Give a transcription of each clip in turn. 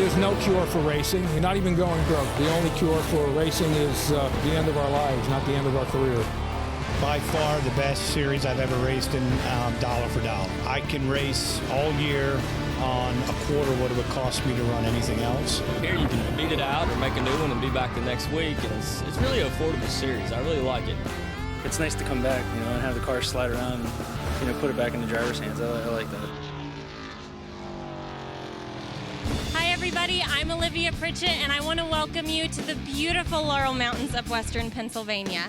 There's no cure for racing. You're not even going broke. The only cure for racing is the end of our lives, not the end of our career. By far the best series I've ever raced in, dollar for dollar. I can race all year on a quarter what it would cost me to run anything else. Here you can beat it out or make a new one and be back the next week. And it's really an affordable series. I really like it. It's nice to come back, and have the car slide around and, put it back in the driver's hands. I like that. Hi everybody, I'm Olivia Pritchett and I want to welcome you to the beautiful Laurel Mountains of Western Pennsylvania.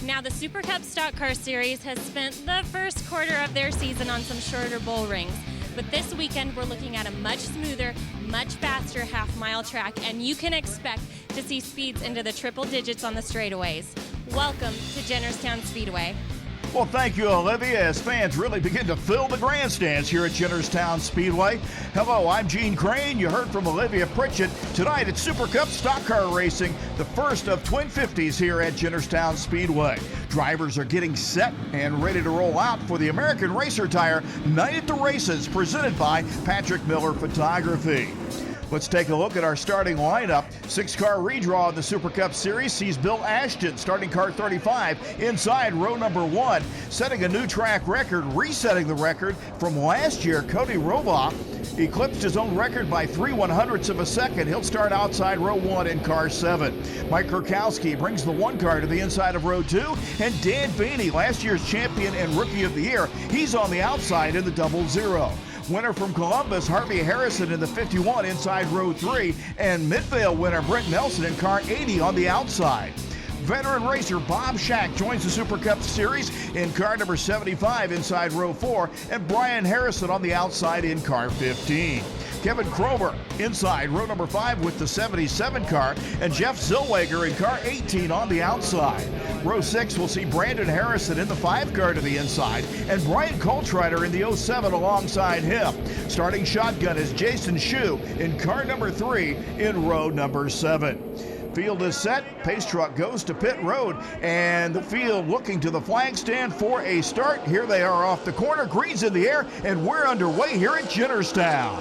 Now the Super Cup Stock Car Series has spent the first quarter of their season on some shorter bull rings. But this weekend we're looking at a much smoother, much faster half-mile track, and you can expect to see speeds into the triple digits on the straightaways. Welcome to Jennerstown Speedway. Well, thank you, Olivia, as fans really begin to fill the grandstands here at Jennerstown Speedway. Hello, I'm Gene Crane. You heard from Olivia Pritchett. Tonight at Super Cup Stock Car Racing, the first of Twin 50s here at Jennerstown Speedway. Drivers are getting set and ready to roll out for the American Racer Tire Night at the Races, presented by Patrick Miller Photography. Let's take a look at our starting lineup. 6-car redraw in the Super Cup Series sees Bill Ashton starting car 35 inside row number 1, setting a new track record, resetting the record from last year. Cody Robaugh eclipsed his own record by 3/100ths of a second. He'll start outside row 1 in car 7. Mike Kurkowski brings the 1 car to the inside of row 2, and Dan Baney, last year's champion and rookie of the year, he's on the outside in the 00. Winner from Columbus, Harvey Harrison in the 51 inside row 3, and Midvale winner Brent Nelson in car 80 on the outside. Veteran racer Bob Shack joins the Super Cup Series in car number 75 inside row 4, and Brian Harrison on the outside in car 15. Kevin Kromer inside row number 5 with the 77 car, and Jeff Zillweger in car 18 on the outside. Row 6 will see Brandon Harrison in the 5 car to the inside, and Brian Coltrider in the 07 alongside him. Starting shotgun is Jason Shue in car number 3 in row number 7. Field is set, pace truck goes to pit road, and the field looking to the flag stand for a start. Here they are off the corner, greens in the air, and we're underway here at Jennerstown.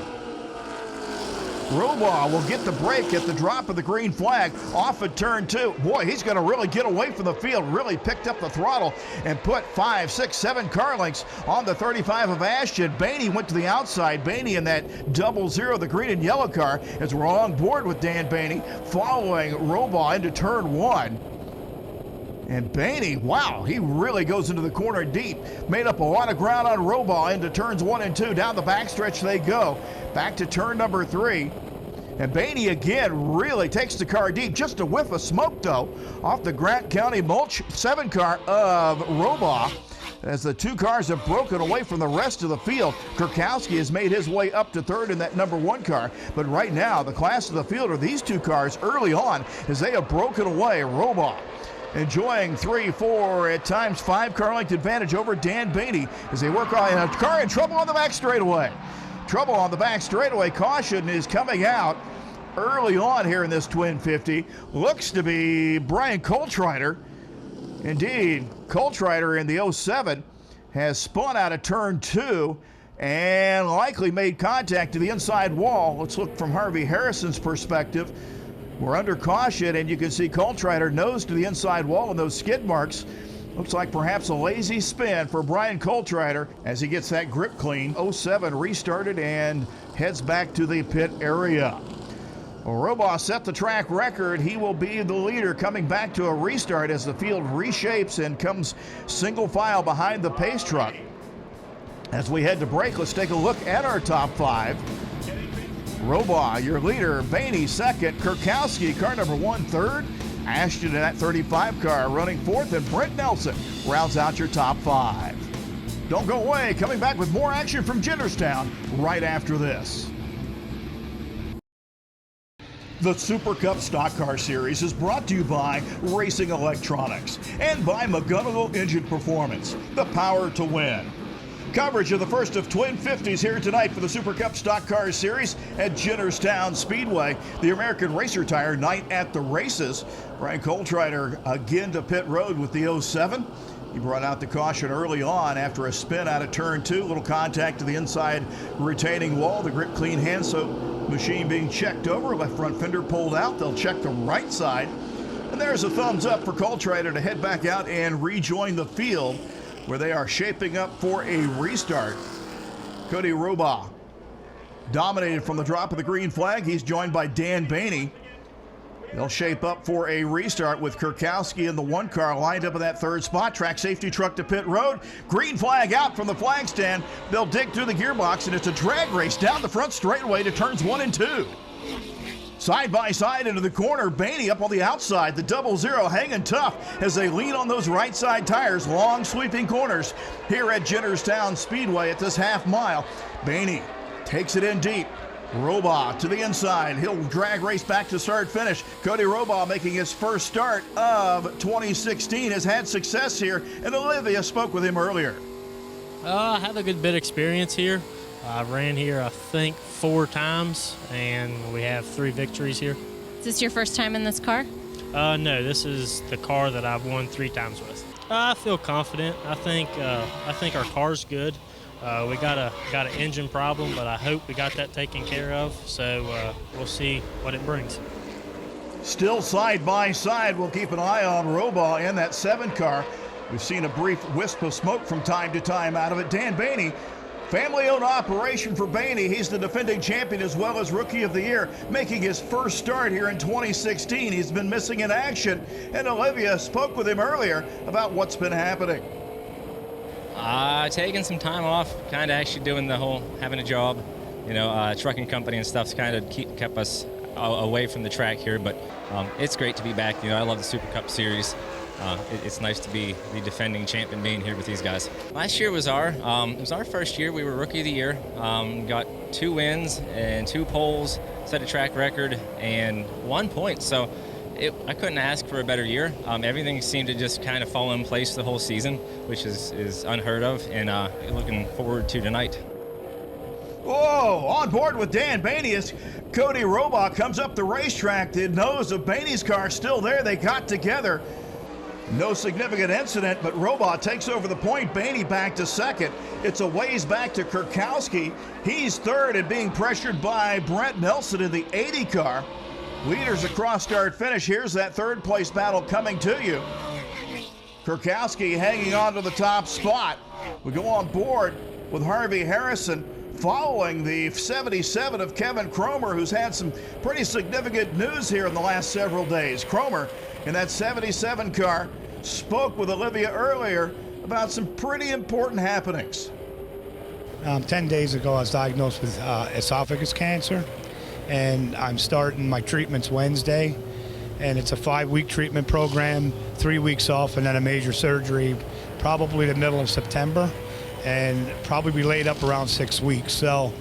Robaugh will get the break at the drop of the green flag off at turn 2. Boy, he's going to really get away from the field, really picked up the throttle and put 5, 6, 7 car lengths on the 35 of Ashton. Baney went to the outside. Baney in that 00, the green and yellow car, as we're on board with Dan Baney, following Robaugh into turn 1. And Baney, wow, he really goes into the corner deep. Made up a lot of ground on Robaugh into turns 1 and 2. Down the backstretch they go. Back to turn number 3. And Baney again really takes the car deep. Just a whiff of smoke, though, off the Grant County Mulch 7 car of Robaugh, as the 2 cars have broken away from the rest of the field. Kurkowski has made his way up to 3rd in that number 1 car. But right now, the class of the field are these 2 cars early on as they have broken away. Robaugh enjoying 3, 4, at times 5 car length advantage over Dan Baney as they work on a car in trouble on the back straightaway. Trouble on the back straightaway. Caution is coming out early on here in this Twin 50. Looks to be Brian Coltrider. Indeed, Coltrider in the 07 has spun out of turn 2 and likely made contact to the inside wall. Let's look from Harvey Harrison's perspective. We're under caution, and you can see Coltrider nose to the inside wall and those skid marks. Looks like perhaps a lazy spin for Brian Coltrider as he gets that grip clean. 07 restarted and heads back to the pit area. Robaugh set the track record. He will be the leader coming back to a restart as the field reshapes and comes single file behind the pace truck. As we head to break, let's take a look at our top 5. Robaugh, your leader. Baney, 2nd. Kurkowski, car number 1, 3rd. Ashton in that 35 car running 4th, and Brent Nelson rounds out your top 5. Don't go away. Coming back with more action from Jennerstown right after this. The Super Cup Stock Car Series is brought to you by Racing Electronics and by McGonigal Engine Performance, the power to win. Coverage of the first of Twin 50s here tonight for the Super Cup Stock Car Series at Jennerstown Speedway. The American Racer Tire Night at the Races. Brian Coltrider again to pit road with the 07. He brought out the caution early on after a spin out of turn 2. Little contact to the inside retaining wall. The grip clean hand, so Machine being checked over, left front fender pulled out. They'll check the right side. And there's a thumbs up for Coltrader to head back out and rejoin the field where they are shaping up for a restart. Cody Robaugh dominated from the drop of the green flag. He's joined by Dan Baney. They'll shape up for a restart with Kurkowski in the one car lined up in that third spot. Track safety truck to pit road. Green flag out from the flag stand. They'll dig through the gearbox, and it's a drag race down the front straightaway to turns 1 and 2. Side by side into the corner, Baney up on the outside. The 00 hanging tough as they lean on those right side tires. Long sweeping corners here at Jennerstown Speedway at this half mile. Baney takes it in deep. Robaugh to the inside. He'll drag race back to start finish. Cody Robaugh making his first start of 2016 has had success here, and Olivia spoke with him earlier. I had a good bit of experience here. I ran here, I think, 4 times, and we have 3 victories here. Is this your first time in this car? No, this is the car that I've won 3 times with. I feel confident. I think our car's good. We got an engine problem, but I hope we got that taken care of. So we'll see what it brings. Still side by side, we'll keep an eye on Robaugh in that 7 car. We've seen a brief wisp of smoke from time to time out of it. Dan Baney, family-owned operation for Baney. He's the defending champion as well as Rookie of the Year, making his first start here in 2016. He's been missing in action, and Olivia spoke with him earlier about what's been happening. Taking some time off, kind of actually doing the whole having a job, trucking company and stuff's kind of kept us away from the track here, but it's great to be back. I love the Super Cup Series. It's nice to be the defending champion being here with these guys. Last year was our first year. We were Rookie of the Year. Got 2 wins and 2 poles, set a track record, and 1 point. So I couldn't ask for a better year. Everything seemed to just kind of fall in place the whole season, which is unheard of, and looking forward to tonight. Whoa, on board with Dan Baney as Cody Robaugh comes up the racetrack. The nose of Baney's car still there. They got together. No significant incident, but Robaugh takes over the point. Baney back to second. It's a ways back to Kurkowski. He's third and being pressured by Brent Nelson in the 80 car. Leaders across start finish. Here's that third place battle coming to you. Kurkowski hanging on to the top spot. We go on board with Harvey Harrison following the 77 of Kevin Cromer, who's had some pretty significant news here in the last several days. Cromer in that 77 car spoke with Olivia earlier about some pretty important happenings. 10 days ago, I was diagnosed with esophagus cancer, and I'm starting my treatments Wednesday, and it's a 5-week treatment program, 3 weeks off, and then a major surgery probably the middle of September, and probably be laid up around 6 weeks. So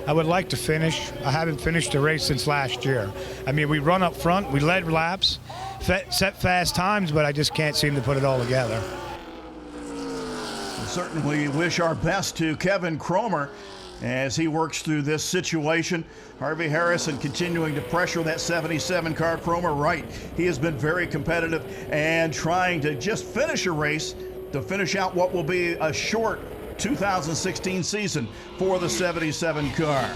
I would like to finish. I haven't finished a race since last year. I mean, we run up front, we led laps, set fast times, but I just can't seem to put it all together. We'll certainly wish our best to Kevin Cromer as he works through this situation. Harvey Harrison continuing to pressure that 77 car. Cromer right. He has been very competitive and trying to just finish a race to finish out what will be a short 2016 season for the 77 car.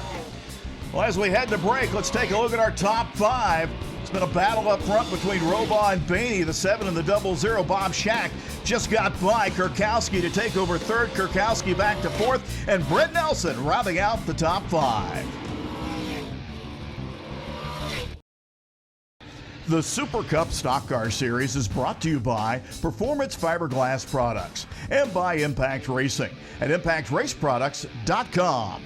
Well, as we head to break, let's take a look at our top 5. It's been a battle up front between Robaugh and Baney, the 7 and the 00. Bob Shack just got by Kurkowski to take over third. Kurkowski back to fourth, and Brett Nelson rounding out the top 5. The Super Cup Stock Car Series is brought to you by Performance Fiberglass Products and by Impact Racing at ImpactRaceProducts.com.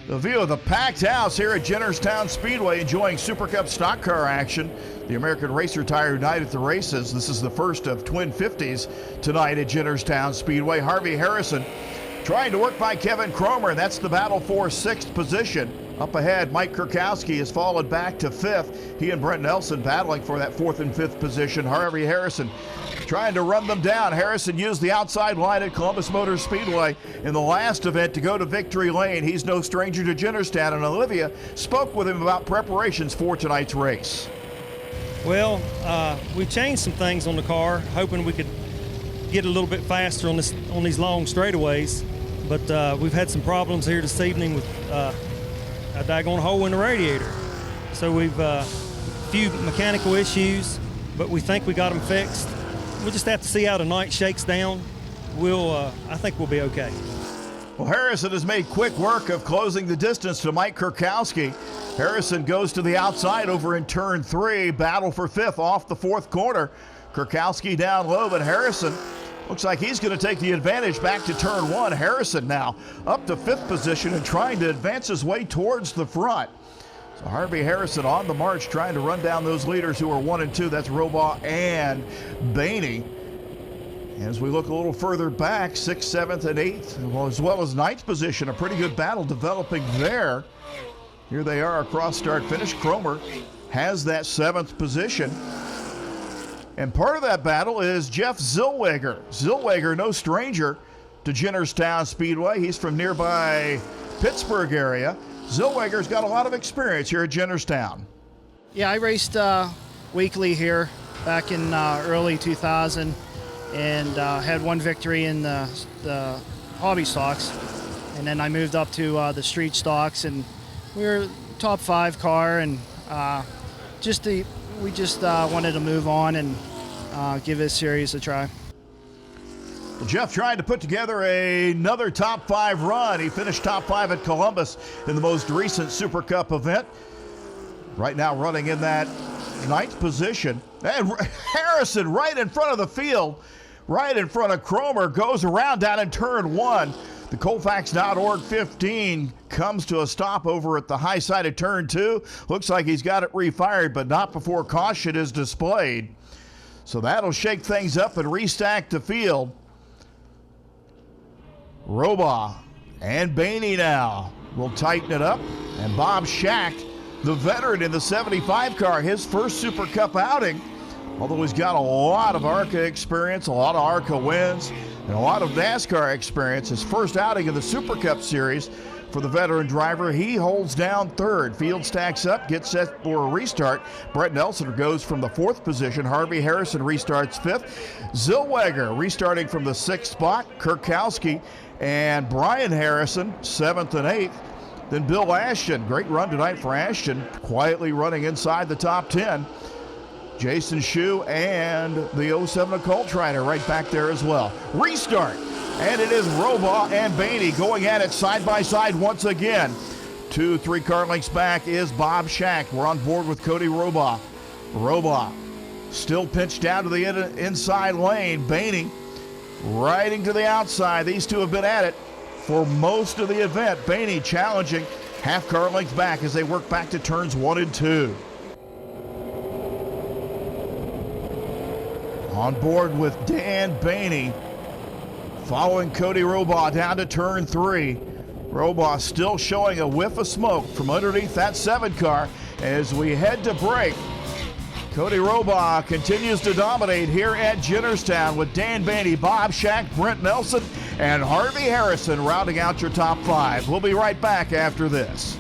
The view of the packed house here at Jennerstown Speedway enjoying Super Cup stock car action. The American Racer Tire United at the races. This is the first of Twin 50s tonight at Jennerstown Speedway. Harvey Harrison trying to work by Kevin Cromer. That's the battle for 6th position. Up ahead, Mike Kurkowski has fallen back to 5th. He and Brent Nelson battling for that 4th and 5th position. Harvey Harrison trying to run them down. Harrison used the outside line at Columbus Motor Speedway in the last event to go to victory lane. He's no stranger to Jennerstown, and Olivia spoke with him about preparations for tonight's race. Well, we changed some things on the car, hoping we could get a little bit faster on these long straightaways. But we've had some problems here this evening with a daggone hole in the radiator. So we've a few mechanical issues, but we think we got them fixed. We'll just have to see how the night shakes down. I think we'll be okay. Well, Harrison has made quick work of closing the distance to Mike Kurkowski. Harrison goes to the outside over in turn 3. Battle for 5th off the 4th corner. Kurkowski down low, but Harrison looks like he's going to take the advantage back to turn 1. Harrison now up to 5th position and trying to advance his way towards the front. So Harvey Harrison on the march trying to run down those leaders who are 1 and 2. That's Robaugh and Baney. As we look a little further back, 6th, 7th, and 8th, as well as 9th position, a pretty good battle developing there. Here they are across start finish. Cromer has that 7th position. And part of that battle is Jeff Zillweger. Zillweger, no stranger to Jennerstown Speedway. He's from nearby Pittsburgh area. Zillweger's got a lot of experience here at Jennerstown. Yeah, I raced weekly here back in early 2000 and had one victory in the hobby stocks. And then I moved up to the street stocks, and we were top 5 car, and we just wanted to move on and give this series a try. Well, Jeff tried to put together another top 5 run. He finished top 5 at Columbus in the most recent Super Cup event. Right now running in that 9th position. And Harrison right in front of the field, right in front of Cromer, goes around down in turn 1. The Colfax.org 15 comes to a stop over at the high side of turn 2. Looks like he's got it refired, but not before caution is displayed. So that'll shake things up and restack the field. Robaugh and Baney now will tighten it up. And Bob Schacht, the veteran in the 75 car, his first Super Cup outing. Although he's got a lot of ARCA experience, a lot of ARCA wins, and a lot of NASCAR experience. His first outing in the Super Cup Series for the veteran driver. He holds down 3rd. Field stacks up, gets set for a restart. Brett Nelson goes from the 4th position. Harvey Harrison restarts 5th. Zillweger restarting from the 6th spot. Kurkowski and Brian Harrison 7th and 8th. Then Bill Ashton, great run tonight for Ashton, quietly running inside the top 10. Jason Shue and the 07 Colt Rider right back there as well. Restart, and it is Robaugh and Baney going at it side by side once again. 2-3 car lengths back is Bob Schacht. We're on board with Cody Robaugh. Robaugh still pinched down to the inside lane. Baney riding to the outside. These two have been at it for most of the event. Baney challenging half car length back as they work back to turns 1 and 2. On board with Dan Baney, following Cody Robaugh down to turn 3. Robaugh still showing a whiff of smoke from underneath that 7 car as we head to break. Cody Robaugh continues to dominate here at Jennerstown with Dan Baney, Bob Schacht, Brent Nelson, and Harvey Harrison rounding out your top 5. We'll be right back after this.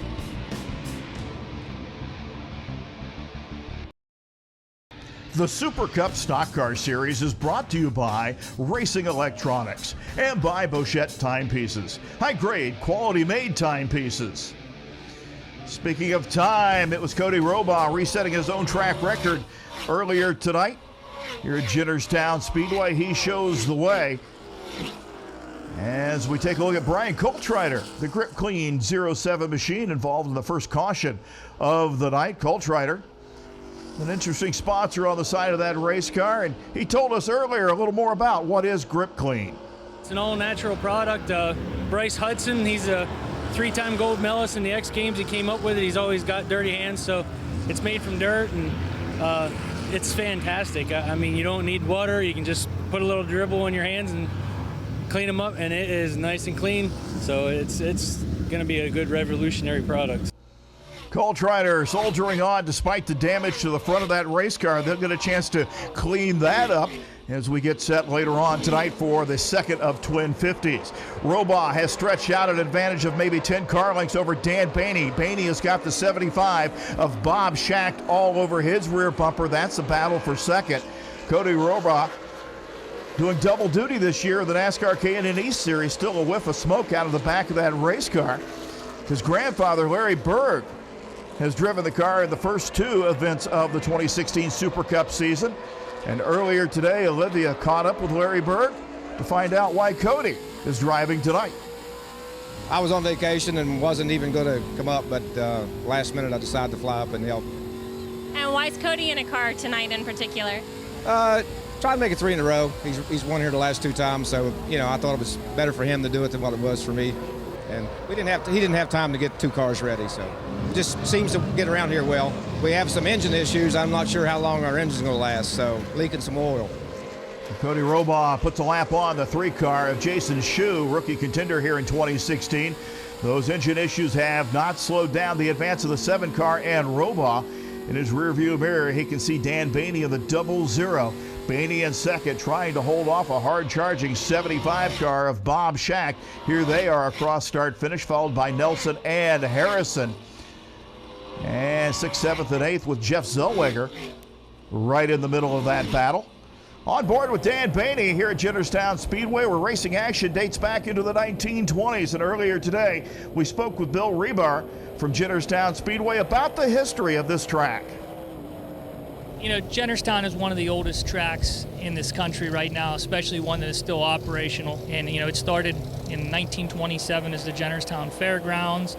The Super Cup Stock Car Series is brought to you by Racing Electronics and by Bochette Timepieces. High-grade, quality-made timepieces. Speaking of time, it was Cody Robaugh resetting his own track record earlier tonight. Here at Jennerstown Speedway, he shows the way. As we take a look at Brian Coltrider, the Grip Clean 07 machine involved in the first caution of the night. Coltrider, an interesting sponsor on the side of that race car, and he told us earlier a little more about what is Grip Clean. It's an all-natural product. Bryce Hudson, he's a 3-time gold medalist in the X Games. He came up with it. He's always got dirty hands, so it's made from dirt, and it's fantastic. I mean, you don't need water. You can just put a little dribble on your hands and clean them up, and it is nice and clean. So it's going to be a good revolutionary product. Coltrider soldiering on despite the damage to the front of that race car. They'll get a chance to clean that up as we get set later on tonight for the second of Twin 50s. Robaugh has stretched out an advantage of maybe 10 car lengths over Dan Baney. Baney has got the 75 of Bob Schacht all over his rear bumper. That's a battle for second. Cody Robaugh doing double duty this year in the NASCAR K&N East Series. Still a whiff of smoke out of the back of that race car. His grandfather, Larry Berg, has driven the car in the first 2 events of the 2016 Super Cup season. And earlier today, Olivia caught up with Larry Berg to find out why Cody is driving tonight. I was on vacation and wasn't even going to come up, but last minute I decided to fly up and help. And why is Cody in a car tonight in particular? Try to make it 3 in a row. He's won here the last 2 times, so I thought it was better for him to do it than what it was for me. And he didn't have time to get 2 cars ready, so it just seems to get around here well. We have some engine issues. I'm not sure how long our engine's going to last, so leaking some oil. Cody Robaugh puts a lap on the 3 car of Jason Shue, rookie contender here in 2016. Those engine issues have not slowed down the advance of the 7 car, and Robaugh, in his rearview mirror, he can see Dan Baney of the 00. Baney in second, trying to hold off a hard-charging 75 car of Bob Schacht. Here they are across start-finish, followed by Nelson and Harrison. And 6th, 7th, and 8th with Jeff Zellweger right in the middle of that battle. On board with Dan Baney here at Jennerstown Speedway, where racing action dates back into the 1920s. And earlier today, we spoke with Bill Rebar from Jennerstown Speedway about the history of this track. Jennerstown is one of the oldest tracks in this country right now, especially one that is still operational. And, it started in 1927 as the Jennerstown Fairgrounds.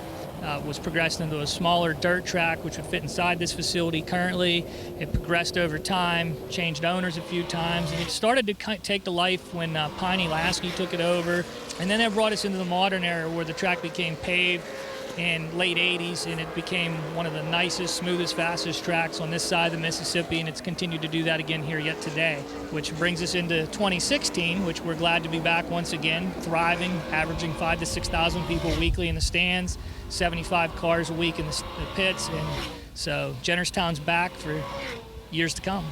Was progressed into a smaller dirt track which would fit inside this facility currently. It progressed over time, changed owners a few times, and it started to take to life when Piney Lasky took it over. And then that brought us into the modern era where the track became paved in late 80s, and it became one of the nicest, smoothest, fastest tracks on this side of the Mississippi, and it's continued to do that again here yet today, which brings us into 2016, which we're glad to be back once again, thriving, averaging 5,000 to 6,000 people weekly in the stands, 75 cars a week in the pits, and so Jennerstown's back for years to come.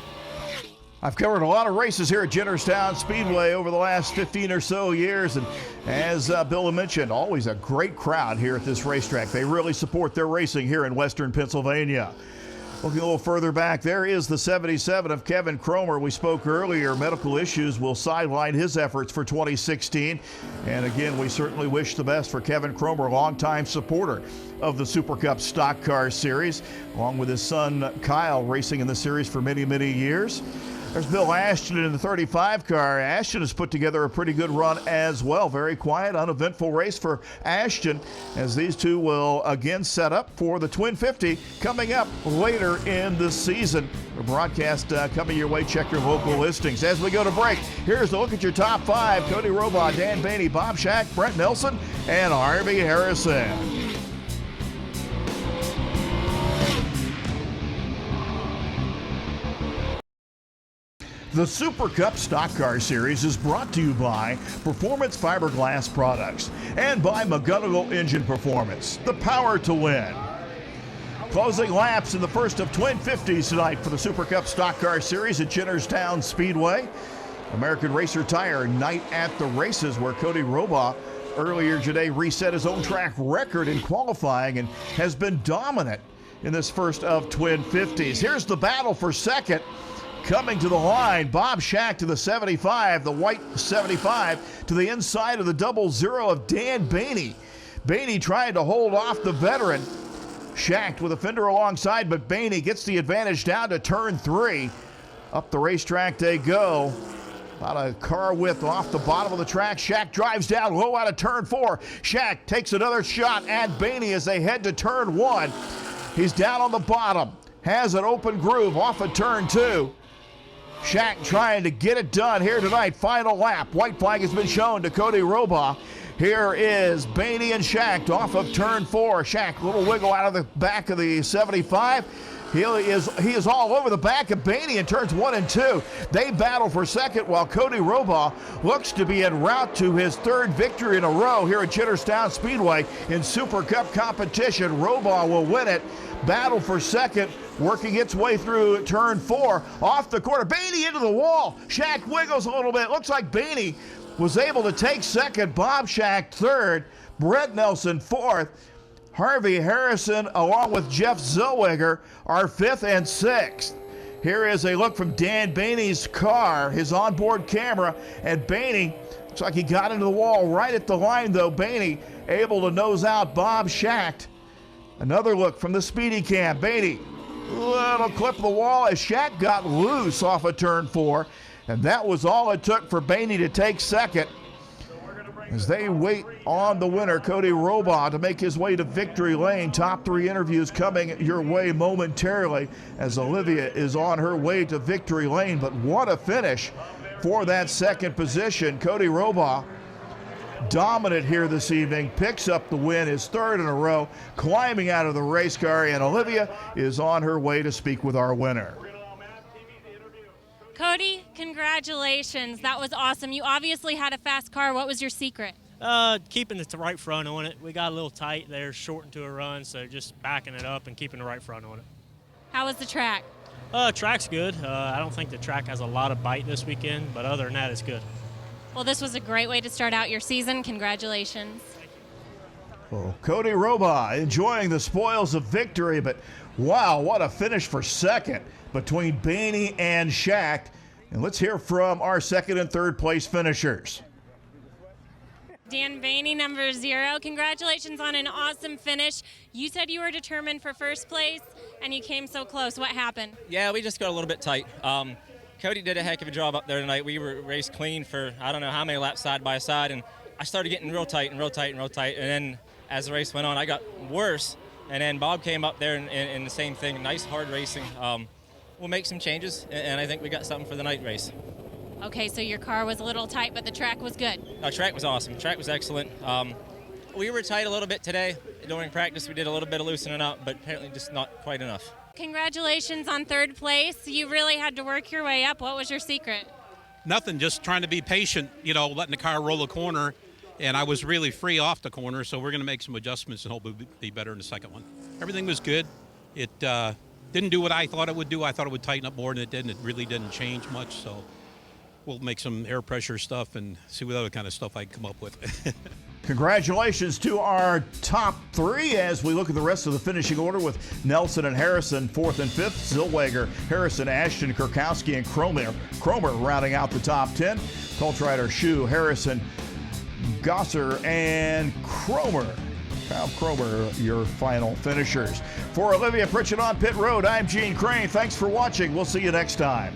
I've covered a lot of races here at Jennerstown Speedway over the last 15 or so years, and as Bill mentioned, always a great crowd here at this racetrack. They really support their racing here in Western Pennsylvania. Looking a little further back, there is the 77 of Kevin Cromer. We spoke earlier, medical issues will sideline his efforts for 2016. And again, we certainly wish the best for Kevin Cromer, longtime supporter of the Super Cup Stock Car Series, along with his son Kyle, racing in the series for many, many years. There's Bill Ashton in the 35 car. Ashton has put together a pretty good run as well. Very quiet, uneventful race for Ashton, as these two will again set up for the Twin 50 coming up later in the season. A broadcast coming your way. Check your local listings. As we go to break, here's a look at your top 5. Cody Robaugh, Dan Baney, Bob Schacht, Brent Nelson, and Harvey Harrison. The Super Cup Stock Car Series is brought to you by Performance Fiberglass Products and by McGonigal Engine Performance, the power to win. Closing laps in the first of Twin 50s tonight for the Super Cup Stock Car Series at Jennerstown Speedway. American Racer Tire night at the races, where Cody Robaugh earlier today reset his own track record in qualifying and has been dominant in this first of Twin 50s. Here's the battle for second. Coming to the line, Bob Schacht to the 75, the white 75, to the inside of the 00 of Dan Baney. Baney trying to hold off the veteran. Schacht with a fender alongside, but Baney gets the advantage down to turn 3. Up the racetrack they go. About a car width off the bottom of the track. Schacht drives down low out of turn 4. Schacht takes another shot at Baney as they head to turn 1. He's down on the bottom, has an open groove off of turn 2. Schacht trying to get it done here tonight. Final lap. White flag has been shown to Cody Robaugh. Here is Baney and Schacht off of turn 4. Schacht, little wiggle out of the back of the 75. He is all over the back of Baney in turns 1 and 2. They battle for second while Cody Robaugh looks to be en route to his 3rd victory in a row here at Jennerstown Speedway in Super Cup competition. Robaugh will win it. Battle for second, working its way through turn 4. Off the corner, Baney into the wall. Schacht wiggles a little bit. Looks like Baney was able to take second. Bob Schacht 3rd. Brett Nelson 4th. Harvey Harrison, along with Jeff Zellweger, are 5th and 6th. Here is a look from Dan Baney's car, his onboard camera, and Baney Looks like he got into the wall right at the line, though. Bainey able to nose out Bob Schacht. Another look from the speedy cam. Bainey, little clip of the wall as Schacht got loose off of turn 4. And that was all it took for Bainey to take second. As they wait on the winner, Cody Robaugh, to make his way to victory lane. Top 3 interviews coming your way momentarily as Olivia is on her way to victory lane. But what a finish for that second position. Cody Robaugh, dominant here this evening, picks up the win, his 3rd in a row, climbing out of the race car, and Olivia is on her way to speak with our winner. Cody, congratulations. That was awesome. You obviously had a fast car. What was your secret? Keeping the right front on it. We got a little tight there, short into a run, so just backing it up and keeping the right front on it. How was the track? Track's good. I don't think the track has a lot of bite this weekend, but other than that, it's good. Well, this was a great way to start out your season. Congratulations. Well, Cody Robaugh enjoying the spoils of victory, but wow, what a finish for second between Bainey and Schacht. And let's hear from our 2nd and 3rd place finishers. Dan Bainey, number 0. Congratulations on an awesome finish. You said you were determined for 1st place, and you came so close. What happened? Yeah, we just got a little bit tight. Cody did a heck of a job up there tonight. We were raced clean for I don't know how many laps side by side, and I started getting real tight. And then as the race went on, I got worse. And then Bob came up there and the same thing. Nice, hard racing. We'll make some changes, and I think we got something for the night race. Okay, so your car was a little tight, but the track was good. The track was awesome. The track was excellent. We were tight a little bit today. During practice, we did a little bit of loosening up, but apparently just not quite enough. Congratulations on 3rd place. You really had to work your way up. What was your secret? Nothing, just trying to be patient, letting the car roll a corner. And I was really free off the corner, so we're going to make some adjustments and hope it'll be better in the second one. Everything was good. It didn't do what I thought it would do. I thought it would tighten up more, and it didn't. It really didn't change much, so we'll make some air pressure stuff and see what other kind of stuff I can come up with. Congratulations to our top 3 as we look at the rest of the finishing order with Nelson and Harrison 4th and 5th, Zillweger, Harrison, Ashton, Kurkowski, and Cromer rounding out the top 10. Coltrider, Shu, Harrison, Gosser, and Cromer. Kyle Cromer, your final finishers. For Olivia Pritchett on pit road, I'm Gene Crane. Thanks for watching. We'll see you next time.